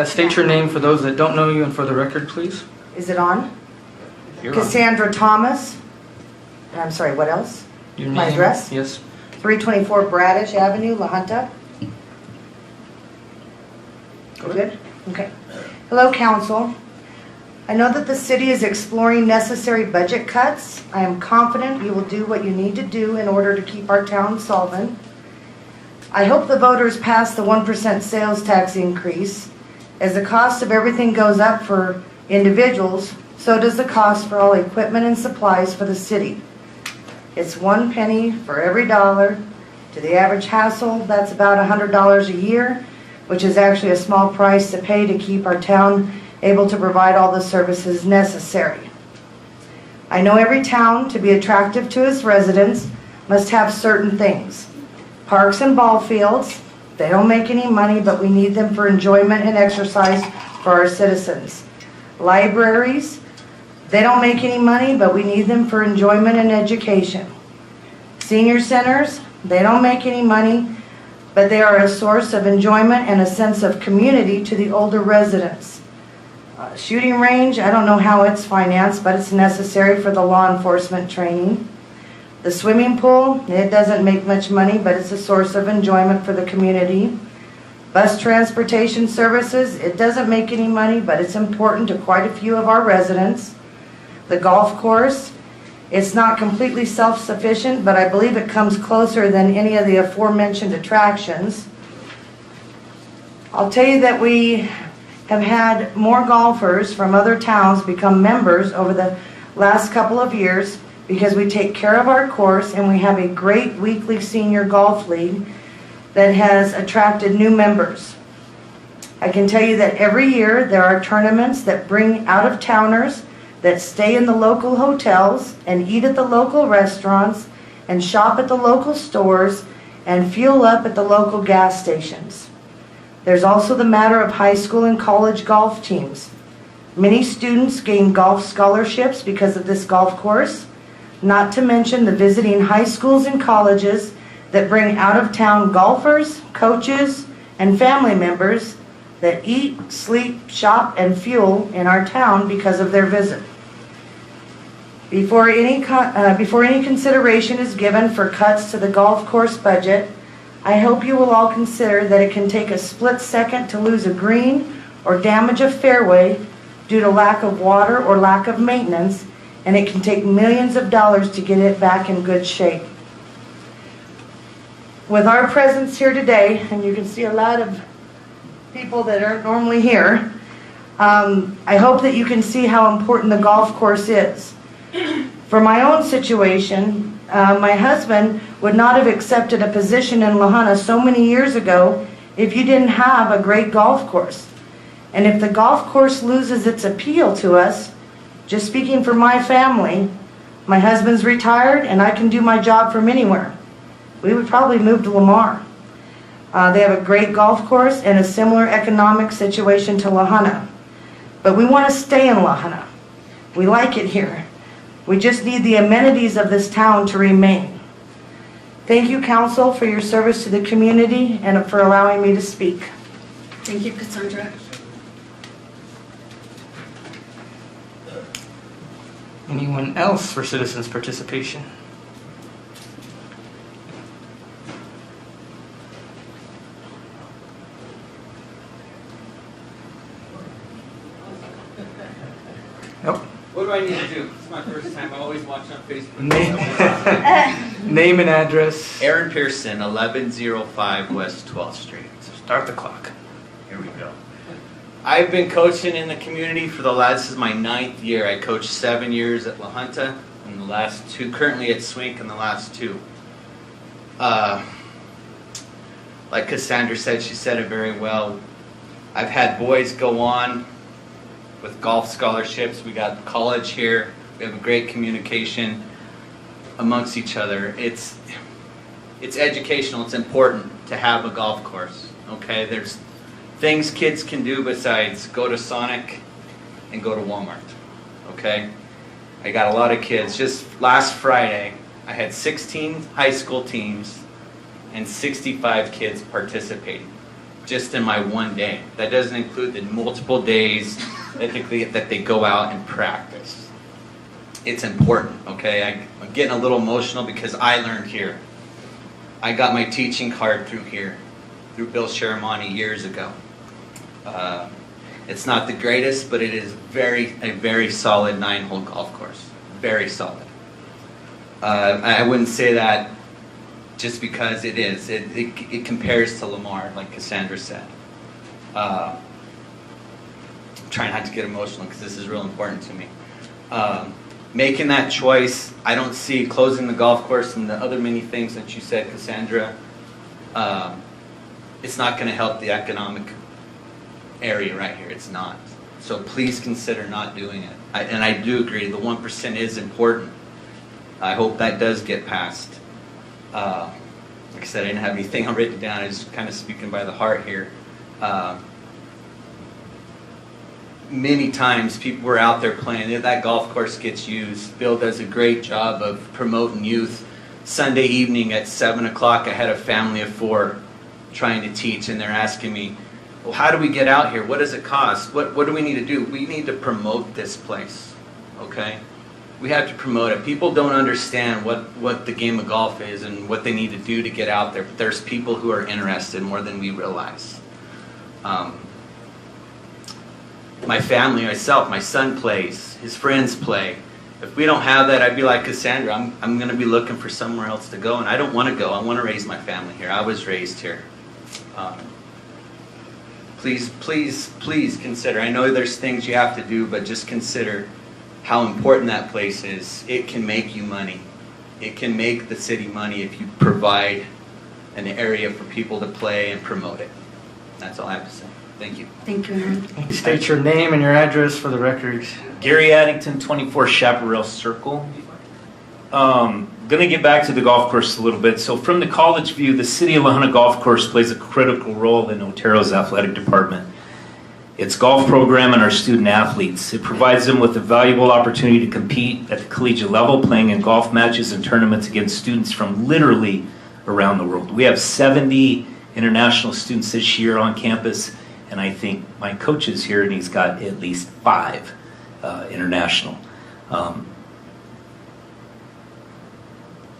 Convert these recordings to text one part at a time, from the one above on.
State your name for those that don't know you and for the record, please. Is it on? You're Cassandra Thomas. And I'm sorry, what else? Your My name? address? Yes. 324 Bradish Avenue, La Junta. Good? Okay. Hello, Council. I know that the city is exploring necessary budget cuts. I am confident you will do what you need to do in order to keep our town solvent. I hope the voters pass the 1% sales tax increase. As the cost of everything goes up for individuals, so does the cost for all equipment and supplies for the city. It's 1 penny for every dollar. To the average household, that's about $100 a year, which is actually a small price to pay to keep our town able to provide all the services necessary. I know every town, to be attractive to its residents, must have certain things. Parks and ball fields, they don't make any money, but we need them for enjoyment and exercise for our citizens. Libraries, they don't make any money, but we need them for enjoyment and education. Senior centers, they don't make any money, but they are a source of enjoyment and a sense of community to the older residents. Shooting range, I don't know how it's financed, but it's necessary for the law enforcement training. The swimming pool, it doesn't make much money, but it's a source of enjoyment for the community. Bus transportation services, it doesn't make any money, but it's important to quite a few of our residents. The golf course, it's not completely self-sufficient, but I believe it comes closer than any of the aforementioned attractions. I'll tell you that we have had more golfers from other towns become members over the last couple of years because we take care of our course and we have a great weekly senior golf league that has attracted new members. I can tell you that every year there are tournaments that bring out-of-towners that stay in the local hotels and eat at the local restaurants and shop at the local stores and fuel up at the local gas stations. There's also the matter of high school and college golf teams. Many students gain golf scholarships because of this golf course, not to mention the visiting high schools and colleges that bring out-of-town golfers, coaches, and family members that eat, sleep, shop, and fuel in our town because of their visit. Before any consideration is given for cuts to the golf course budget, I hope you will all consider that it can take a split second to lose a green or damage a fairway due to lack of water or lack of maintenance, and it can take millions of dollars to get it back in good shape. With our presence here today, and you can see a lot of people that aren't normally here, I hope that you can see how important the golf course is. For my own situation, my husband would not have accepted a position in La Junta so many years ago if you didn't have a great golf course. And if the golf course loses its appeal to us, just speaking for my family, my husband's retired and I can do my job from anywhere. We would probably move to Lamar. They have a great golf course and a similar economic situation to La Junta. But we want to stay in La Junta. We like it here. We just need the amenities of this town to remain. Thank you, Council, for your service to the community and for allowing me to speak. Thank you, Cassandra. Anyone else for citizens' participation? Nope. What do I need to do? It's my first time. I always watch on Facebook. Name and address. Aaron Pearson, 1105 West 12th Street. Start the clock. Here we go. I've been coaching in the community for this is my 9th year. I coached 7 years at La Junta and the last 2, currently at Swink and the last 2. Like Cassandra said, she said it very well. I've had boys go on with golf scholarships. We got college here. We have a great communication amongst each other. It's educational. It's important to have a golf course. Okay, there's things kids can do besides go to Sonic and go to Walmart. Okay, I got a lot of kids. Just last Friday, I had 16 high school teams and 65 kids participating. just in my one day. That doesn't include the multiple days that they go out and practice. It's important, okay? I'm getting a little emotional because I learned here. I got my teaching card through here, through Bill Sharamani years ago. It's not the greatest, but it is a very solid 9-hole golf course. Very solid. I wouldn't say that just because it is. It compares to Lamar, like Cassandra said. Try not to get emotional because this is real important to me. Making that choice, I don't see closing the golf course and the other many things that you said, Cassandra. It's not going to help the economic area right here. It's not. So please consider not doing it. And I do agree, the 1% is important. I hope that does get passed. Like I said, I didn't have anything written down. I was kind of speaking by the heart here. Many times people were out there playing. That golf course gets used. Bill does a great job of promoting youth. Sunday evening at 7 o'clock, I had a family of 4 trying to teach, and they're asking me, well, how do we get out here? What does it cost? What do we need to do? We need to promote this place, okay? We have to promote it. People don't understand what the game of golf is and what they need to do to get out there. But there's people who are interested more than we realize. My family, myself, my son plays. His friends play. If we don't have that, I'd be like Cassandra. I'm going to be looking for somewhere else to go, and I don't want to go. I want to raise my family here. I was raised here. Please consider. I know there's things you have to do, but just consider how important that place is. It can make you money. It can make the city money if you provide an area for people to play and promote it. That's all I have to say. Thank you. Thank you, Aaron. State your name and your address for the record. Gary Addington, 24 Chaparral Circle. Going to get back to the golf course a little bit. So from the college view, the City of La Junta Golf Course plays a critical role in Otero's athletic department. Its golf program and our student athletes. It provides them with a valuable opportunity to compete at the collegiate level, playing in golf matches and tournaments against students from literally around the world. We have 70 international students this year on campus, and I think my coach is here, and he's got at least 5 international.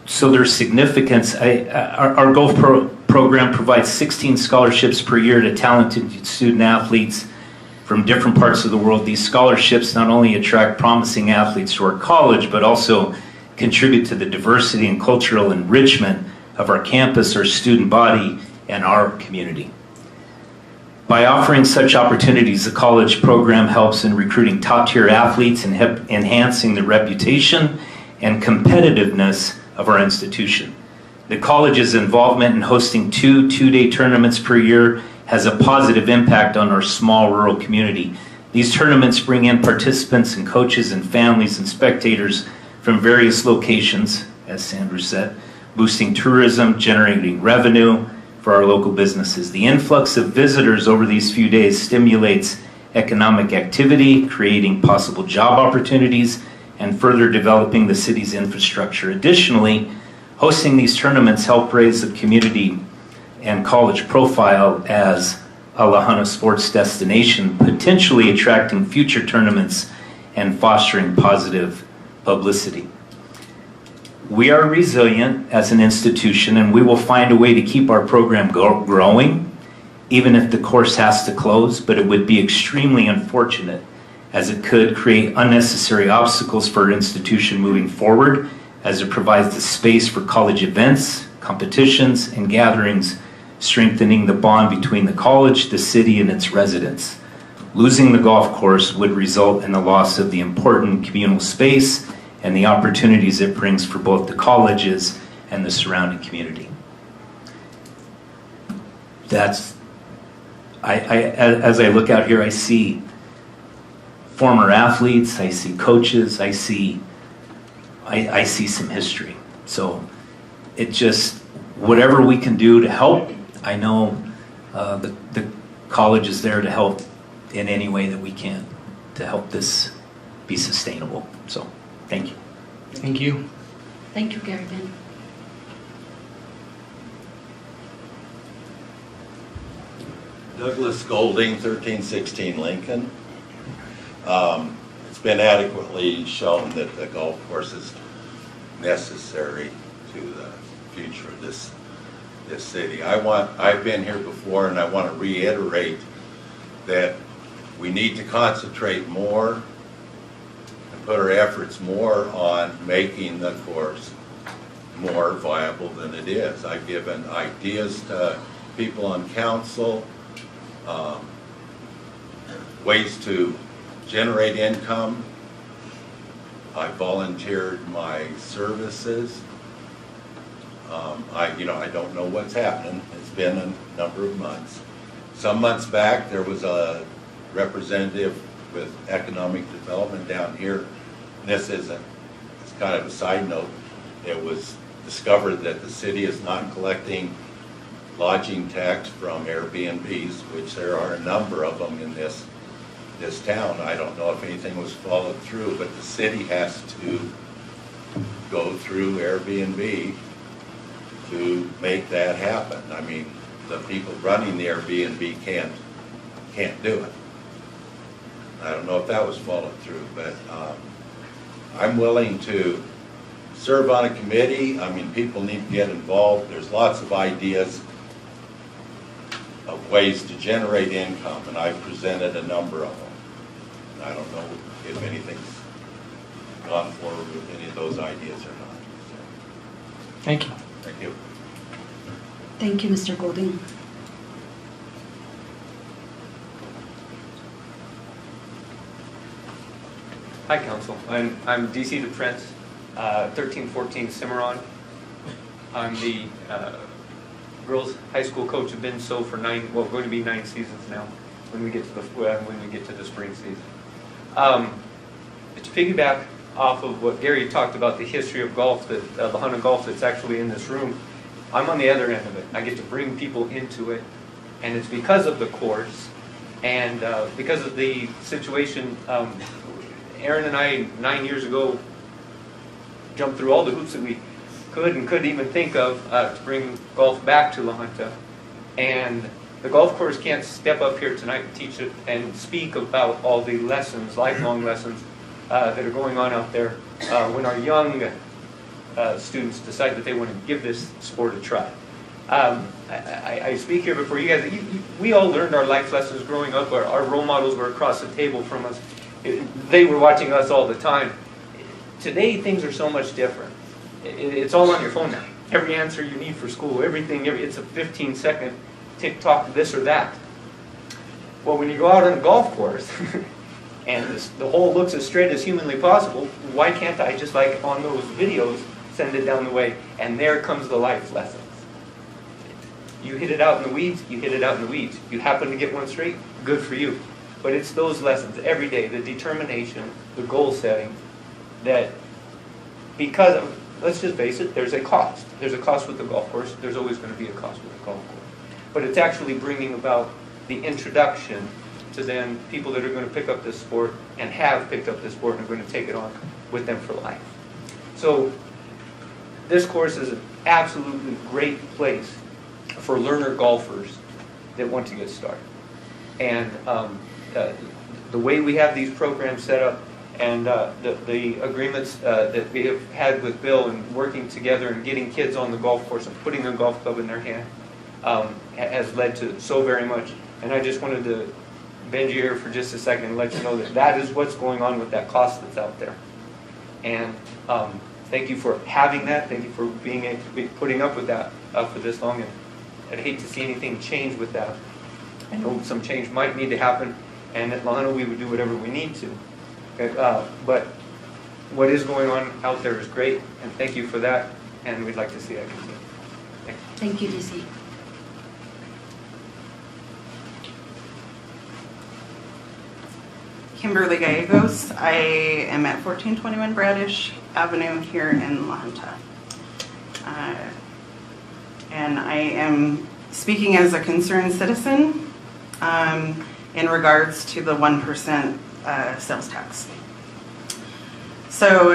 So there's significance. Our golf program provides 16 scholarships per year to talented student athletes from different parts of the world. These scholarships not only attract promising athletes to our college, but also contribute to the diversity and cultural enrichment of our campus, our student body, and our community. By offering such opportunities, the college program helps in recruiting top-tier athletes and enhancing the reputation and competitiveness of our institution. The college's involvement in hosting 2 two-day tournaments per year has a positive impact on our small rural community. These tournaments bring in participants and coaches and families and spectators from various locations, as Sandra said, boosting tourism, generating revenue for our local businesses. The influx of visitors over these few days stimulates economic activity, creating possible job opportunities, and further developing the city's infrastructure. Additionally, hosting these tournaments help raise the community and college profile as a La Junta sports destination, potentially attracting future tournaments and fostering positive publicity. We are resilient as an institution, and we will find a way to keep our program growing, even if the course has to close, but it would be extremely unfortunate, as it could create unnecessary obstacles for our institution moving forward, as it provides the space for college events, competitions, and gatherings, strengthening the bond between the college, the city, and its residents. Losing the golf course would result in the loss of the important communal space and the opportunities it brings for both the colleges and the surrounding community. As I look out here, I see former athletes, I see coaches, I see some history. So it just, whatever we can do to help, I know the college is there to help in any way that we can to help this be sustainable. So thank you. Thank you. Thank you, Gary Ben. Douglas Golding, 1316 Lincoln. It's been adequately shown that the golf course is necessary to the future of this city. I've been here before, and I want to reiterate that we need to concentrate more and put our efforts more on making the course more viable than it is. I've given ideas to people on council, ways to generate income. I volunteered my services. I don't know what's happening. It's been a number of months. Some months back, there was a representative with economic development down here. It's kind of a side note. It was discovered that the city is not collecting lodging tax from Airbnbs, which there are a number of them in this town. I don't know if anything was followed through, but the city has to go through Airbnb to make that happen. I mean, the people running the Airbnb can't do it. I don't know if that was followed through, but I'm willing to serve on a committee. I mean, people need to get involved. There's lots of ideas of ways to generate income, and I've presented a number of them. And I don't know if anything's gone forward with any of those ideas or not. So, Thank you. thank you. Thank you, Mr. Golding. Hi, Council. I'm DC the Prince, 1314 Cimarron. I'm the girls' high school coach. I've been so for going to be 9 seasons now. When we get to the spring season, to piggyback off of what Gary talked about, the history of golf, the Hunter golf that's actually in this room. I'm on the other end of it. I get to bring people into it, and it's because of the course and because of the situation. Aaron and I, 9 years ago, jumped through all the hoops that we could and couldn't even think of to bring golf back to La Junta. And the golf course can't step up here tonight and teach it and speak about all the lessons, lifelong lessons, that are going on out there when our young students decide that they want to give this sport a try. I speak here before you guys. We all learned our life lessons growing up. Our role models were across the table from us. They were watching us all the time. Today, things are so much different. It's all on your phone now. Every answer you need for school, everything, it's a 15-second TikTok, this or that. Well, when you go out on a golf course, and the hole looks as straight as humanly possible, why can't I, just like on those videos, send it down the way? And there comes the life lessons. You hit it out in the weeds, you hit it out in the weeds. You happen to get one straight, good for you. But it's those lessons every day, the determination, the goal setting, that because of, let's just face it, there's a cost. There's a cost with the golf course. There's always going to be a cost with the golf course. But it's actually bringing about the introduction to then people that are going to pick up this sport and have picked up this sport and are going to take it on with them for life. So this course is an absolutely great place for learner golfers that want to get started. And the way we have these programs set up and the agreements that we have had with Bill and working together and getting kids on the golf course and putting a golf club in their hand has led to so very much. And I just wanted to bend your ear for just a second and let you know that that is what's going on with that cost that's out there. And thank you for having that. Thank you for putting up with that for this long. And I'd hate to see anything change with that. I know some change might need to happen, and at La Junta we would do whatever we need to. Okay, but what is going on out there is great, and thank you for that, and we'd like to see that continue. Thank you, DC. Kimberly Gallegos. I am at 1421 Bradish Avenue here in La Junta. And I am speaking as a concerned citizen in regards to the 1% sales tax. So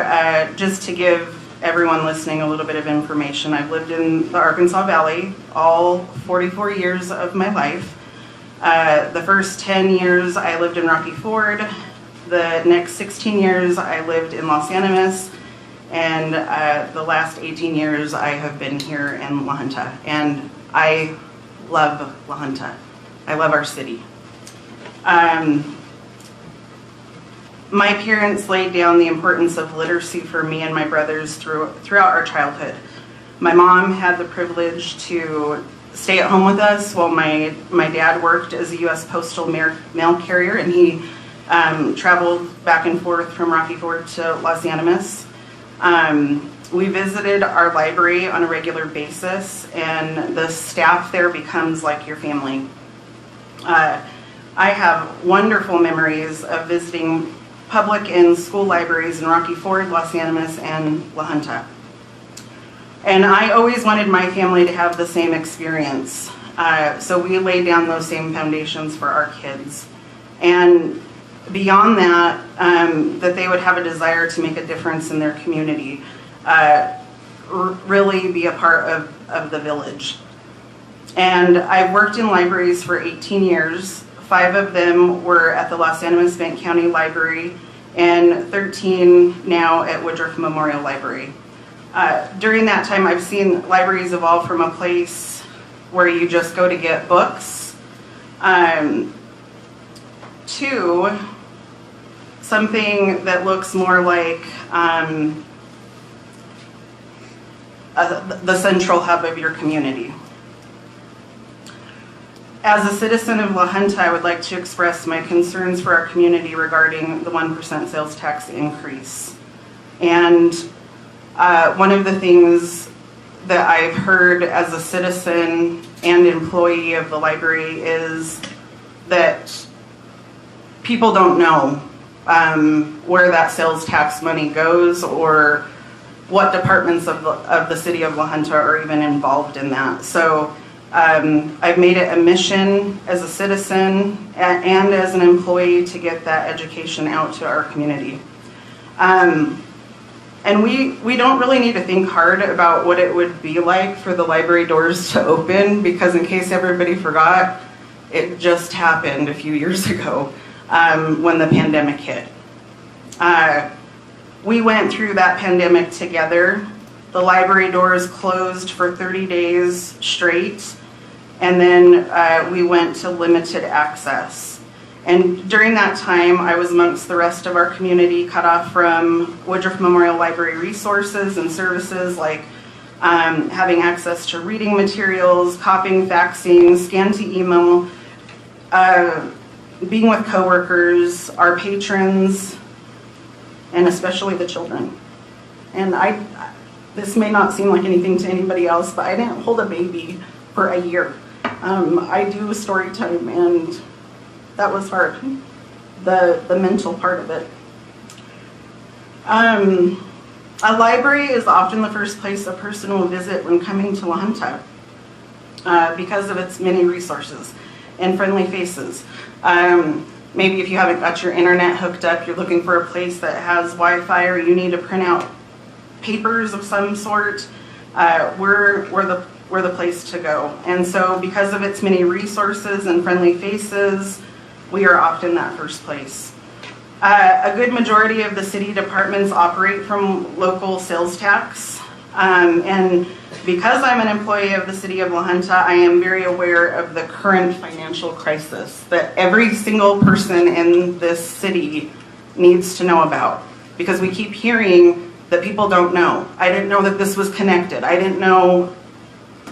just to give everyone listening a little bit of information, I've lived in the Arkansas Valley all 44 years of my life. The first 10 years I lived in Rocky Ford. The next 16 years I lived in Los Animas. And the last 18 years I have been here in La Junta. And I love La Junta. I love our city. My parents laid down the importance of literacy for me and my brothers throughout our childhood. My mom had the privilege to stay at home with us while my dad worked as a U.S. postal mail carrier, and he traveled back and forth from Rocky Ford to Los Animas. We visited our library on a regular basis, and the staff there becomes like your family. I have wonderful memories of visiting public and school libraries in Rocky Ford, Los Animas, and La Junta. And I always wanted my family to have the same experience. So we laid down those same foundations for our kids. And beyond that, that they would have a desire to make a difference in their community, really be a part of the village. And I worked in libraries for 18 years. 5 of them were at the Los Animas Bank County Library, and 13 now at Woodruff Memorial Library. During that time, I've seen libraries evolve from a place where you just go to get books to something that looks more like the central hub of your community. As a citizen of La Junta, I would like to express my concerns for our community regarding the 1% sales tax increase. And one of the things that I've heard as a citizen and employee of the library is that people don't know where that sales tax money goes or what departments of the city of La Junta are even involved in that. So I've made it a mission as a citizen and as an employee to get that education out to our community. And we don't really need to think hard about what it would be like for the library doors to open, because in case everybody forgot, it just happened a few years ago when the pandemic hit. We went through that pandemic together. The library doors closed for 30 days straight, and then we went to limited access. And during that time, I was amongst the rest of our community, cut off from Woodruff Memorial Library resources and services like having access to reading materials, copying, faxing, scan to email, being with coworkers, our patrons, and especially the children. And this may not seem like anything to anybody else, but I didn't hold a baby for a year. I do story time, and that was hard, the mental part of it. A library is often the first place a person will visit when coming to La Junta because of its many resources and friendly faces. Maybe if you haven't got your internet hooked up, you're looking for a place that has Wi-Fi, or you need to print out papers of some sort, we're the place to go. And so because of its many resources and friendly faces, we are often that first place. A good majority of the city departments operate from local sales tax. And because I'm an employee of the city of La Junta, I am very aware of the current financial crisis that every single person in this city needs to know about, because we keep hearing that people don't know. I didn't know that this was connected. I didn't know.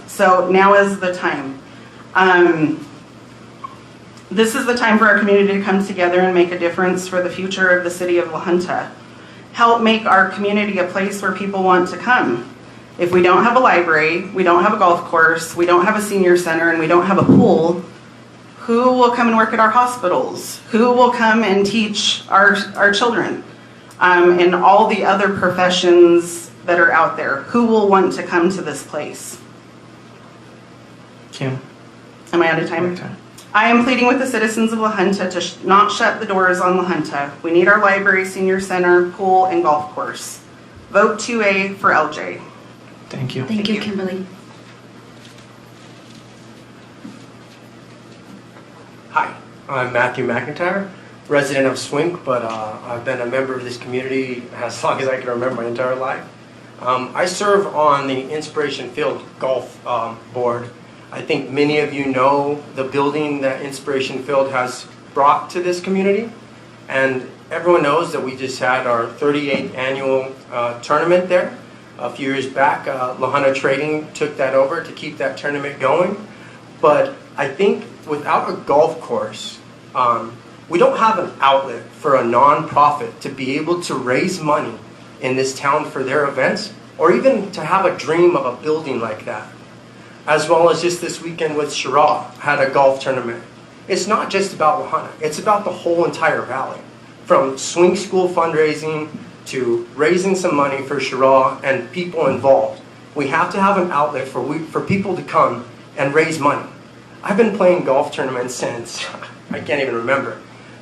So now is the time. This is the time for our community to come together and make a difference for the future of the city of La Junta. Help make our community a place where people want to come. If we don't have a library, we don't have a golf course, we don't have a senior center, and we don't have a pool, who will come and work at our hospitals? Who will come and teach our children? And all the other professions that are out there. Who will want to come to this place? Kim. Am I out of time? I am pleading with the citizens of La Junta to not shut the doors on La Junta. We need our library, senior center, pool, and golf course. Vote 2A for LJ. Thank you. Thank you, Kimberly. I'm Matthew McIntyre, resident of Swink, but I've been a member of this community as long as I can remember my entire life. I serve on the Inspiration Field Golf Board. I think many of you know the building that Inspiration Field has brought to this community, and everyone knows that we just had our 38th annual tournament there. A few years back, Lahana Trading took that over to keep that tournament going. But I think without a golf course, we don't have an outlet for a nonprofit to be able to raise money in this town for their events, or even to have a dream of a building like that. As well as just this weekend with Shira, had a golf tournament. It's not just about Lahana, it's about the whole entire valley. From swing school fundraising to raising some money for Shira and people involved. We have to have an outlet for people to come and raise money. I've been playing golf tournaments since, I can't even remember.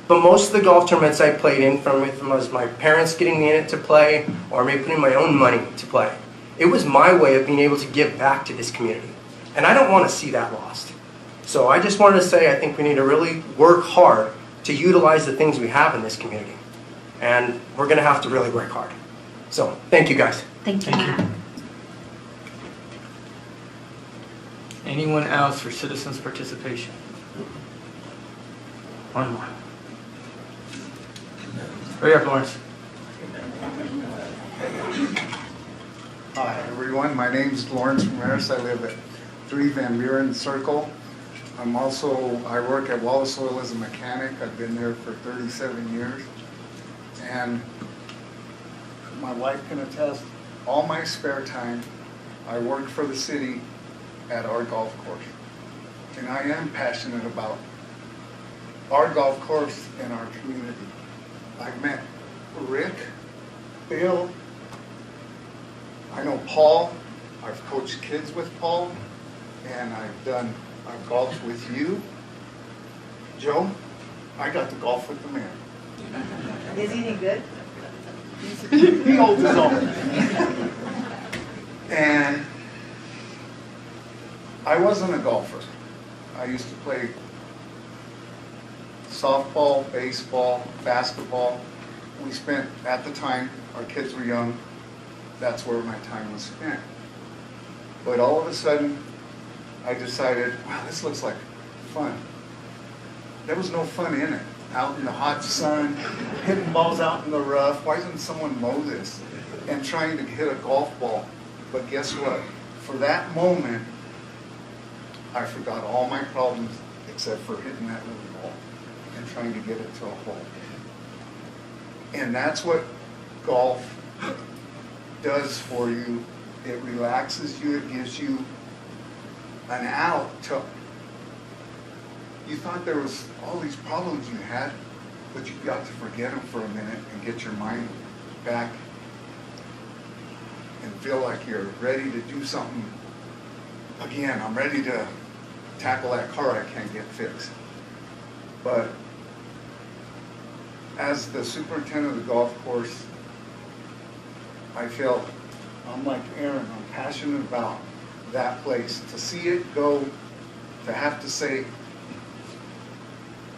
But most of the golf tournaments I played in from was my parents getting me in it to play, or maybe putting my own money to play. It was my way of being able to give back to this community. And I don't want to see that lost. So I just wanted to say I think we need to really work hard to utilize the things we have in this community. And we're going to have to really work hard. So thank you guys. Thank you. Anyone else for citizens' participation? One more. Hurry up, Lawrence. Hi, everyone. My name is Lawrence Ramirez. I live at 3 Van Buren Circle. I work at Wallace Oil as a mechanic. I've been there for 37 years. And my wife can attest, all my spare time, I work for the city at our golf course. And I am passionate about our golf course and our community. I've met Rick, Bill, I know Paul, I've coached kids with Paul, and I've golfed with you. Joe, I got to golf with the mayor. Is he any good? He holds his own. And I wasn't a golfer. I used to play softball, baseball, basketball. We spent, at the time, our kids were young, that's where my time was spent. But all of a sudden, I decided, wow, this looks like fun. There was no fun in it. Out in the hot sun, hitting balls out in the rough. Why doesn't someone mow this? And trying to hit a golf ball. But guess what? For that moment, I forgot all my problems except for hitting that little ball and trying to get it to a hole. And that's what golf does for you. It relaxes you. It gives you an out to. You thought there was all these problems you had, but you got to forget them for a minute and get your mind back and feel like you're ready to do something. Again, I'm ready to tackle that car I can't get fixed. But as the superintendent of the golf course, I felt, I'm like Aaron, I'm passionate about that place. To see it go, to have to say,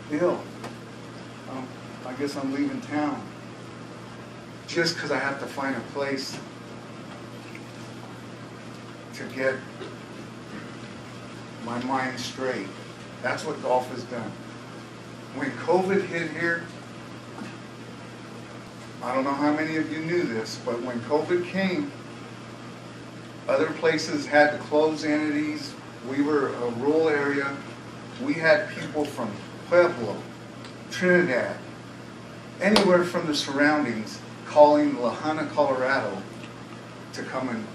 Bill, I guess I'm leaving town. Just because I have to find a place to get my mind straight. That's what golf has done. When COVID hit here, I don't know how many of you knew this, but when COVID came, other places had to close entities. We were a rural area. We had people from Pueblo, Trinidad, anywhere from the surroundings calling Lahana, Colorado to come and,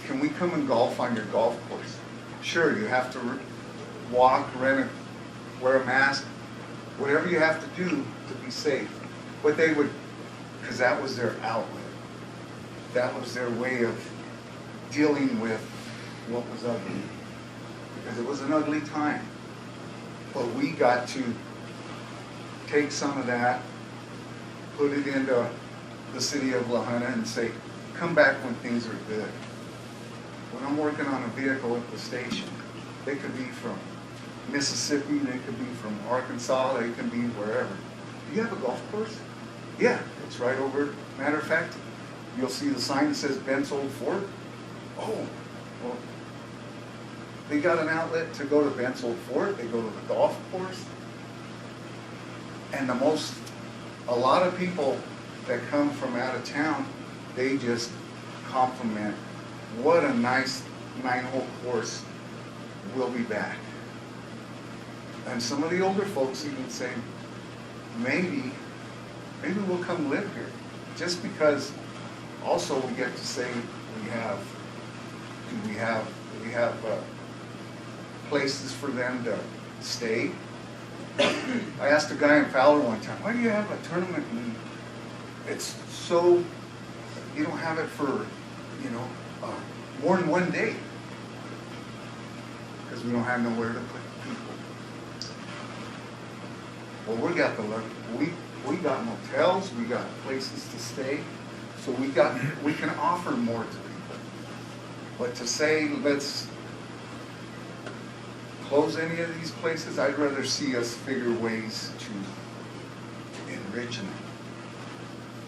can we come and golf on your golf course? Sure, you have to walk, wear a mask, whatever you have to do to be safe. But they would, because that was their outlet. That was their way of dealing with what was ugly. Because it was an ugly time. But we got to take some of that, put it into the city of Lahana and say, come back when things are good. When I'm working on a vehicle at the station, they could be from Mississippi, they could be from Arkansas, they can be wherever. Do you have a golf course? Yeah, it's right over. Matter of fact, you'll see the sign that says Ben's Old Fort. Oh, well, they got an outlet to go to Ben's Old Fort, they go to the golf course. And a lot of people that come from out of town, they just compliment, what a nice 9-hole course, we'll be back. And some of the older folks even say, maybe we'll come live here. Just because also we get to say we have places for them to stay. I asked a guy in Fowler one time, why do you have a tournament and it's so, you don't have it for, more than one day? Because we don't have nowhere to put people. Well, we got got motels, we got places to stay, so we can offer more to people. But to say let's close any of these places, I'd rather see us figure ways to enrich them,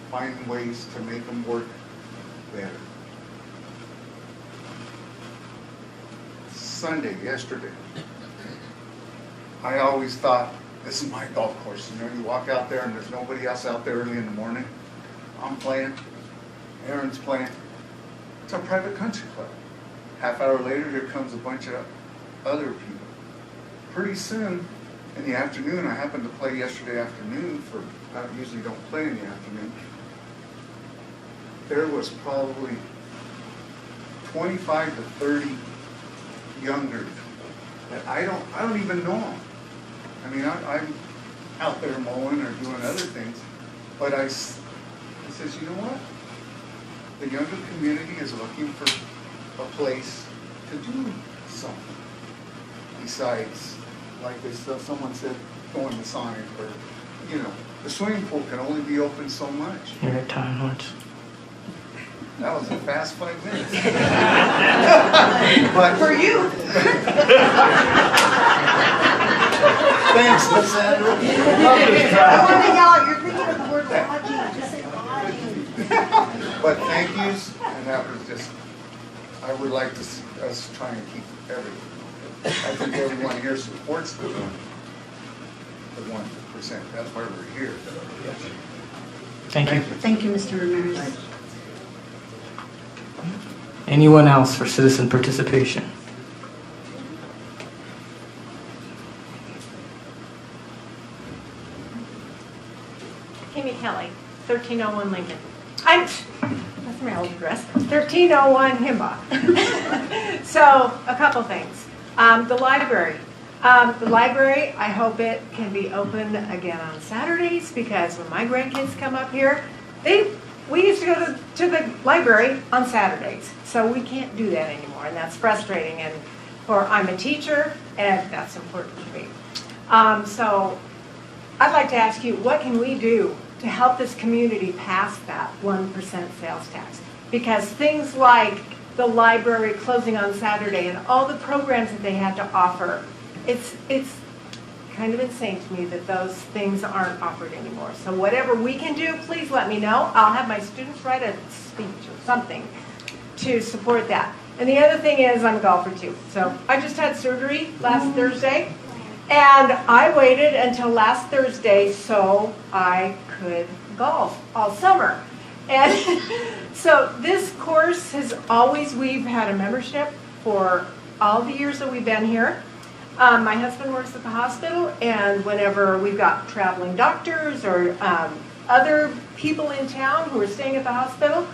find ways to make them work better. Sunday, yesterday, I always thought, this is my golf course. You walk out there and there's nobody else out there early in the morning. I'm playing, Aaron's playing. It's a private country club. Half hour later, here comes a bunch of other people. Pretty soon, in the afternoon, I happened to play yesterday afternoon I usually don't play in the afternoon. There was probably 25 to 30 younger that I don't even know them. I mean, I'm out there mowing or doing other things, but I says, you know what? The younger community is looking for a place to do something besides, like someone said, going to Sonic or, the swimming pool can only be open so much. You're at time, Lawrence. That was a fast 5 minutes. But For you. Thanks, Cassandra. I want to yell out, you're thinking of the word lodging. Just say lodging. But thank yous, and that was just, I would like to see us try and keep everything. I think everyone here supports the 1%. That's why we're here. Thank you. Thank you, Mr. Ramirez. Anyone else for citizen participation? Amy Kelly, 1301 Lincoln. That's my old address, 1301 Himba. So, a couple things. The library. The library, I hope it can be open again on Saturdays, because when my grandkids come up here, we used to go to the library on Saturdays. So we can't do that anymore, and that's frustrating. And I'm a teacher, and that's important to me. So I'd like to ask you, what can we do to help this community pass that 1% sales tax? Because things like the library closing on Saturday and all the programs that they have to offer, it's kind of insane to me that those things aren't offered anymore. So whatever we can do, please let me know. I'll have my students write a speech or something to support that. And the other thing is, I'm a golfer too. So I just had surgery last Thursday, and I waited until last Thursday so I could golf all summer. And so this course we've had a membership for all the years that we've been here. My husband works at the hospital, and whenever we've got traveling doctors or other people in town who are staying at the hospital,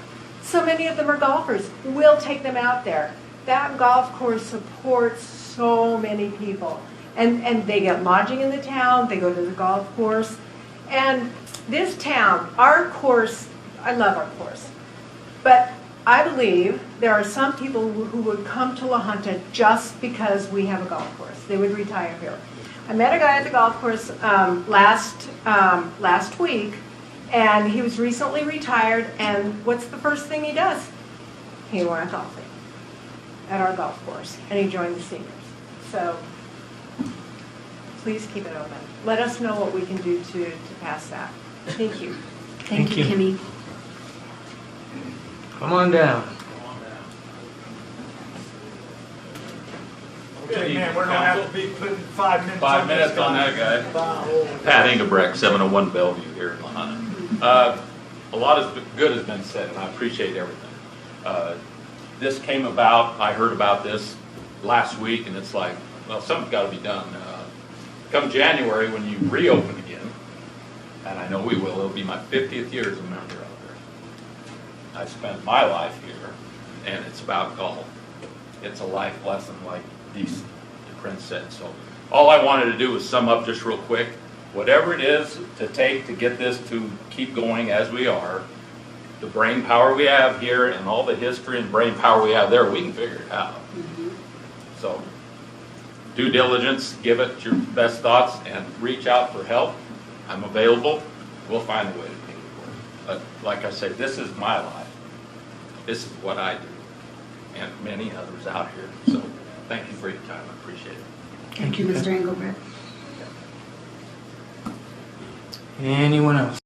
so many of them are golfers. We'll take them out there. That golf course supports so many people. And they get lodging in the town, they go to the golf course. And this town, our course, I love our course, but I believe there are some people who would come to La Junta just because we have a golf course. They would retire here. I met a guy at the golf course last week, and he was recently retired, and what's the first thing he does? He went golfing at our golf course, and he joined the seniors. So please keep it open. Let us know what we can do to pass that. Thank you. Thank you, Kimmy. Come on down. Okay, man, we're gonna have to be putting 5 minutes. 5 minutes on that guy. Pat Engelbrecht, 701 Bellevue here in Lahana. A lot of good has been said, and I appreciate everything. This came about, I heard about this last week, and it's like, well, something's got to be done. Come January, when you reopen again, and I know we will, it'll be my 50th year as a member out there. I spent my life here, and it's about golf. It's a life lesson, like the Prince said. So all I wanted to do was sum up just real quick. Whatever it is to take to get this to keep going as we are, the brain power we have here and all the history and brain power we have there, we can figure it out. So due diligence, give it your best thoughts, and reach out for help. I'm available. We'll find a way to make it work. But like I said, this is my life. This is what I do, and many others out here. So thank you for your time. I appreciate it. Thank you, Mr. Engelbrecht. Anyone else?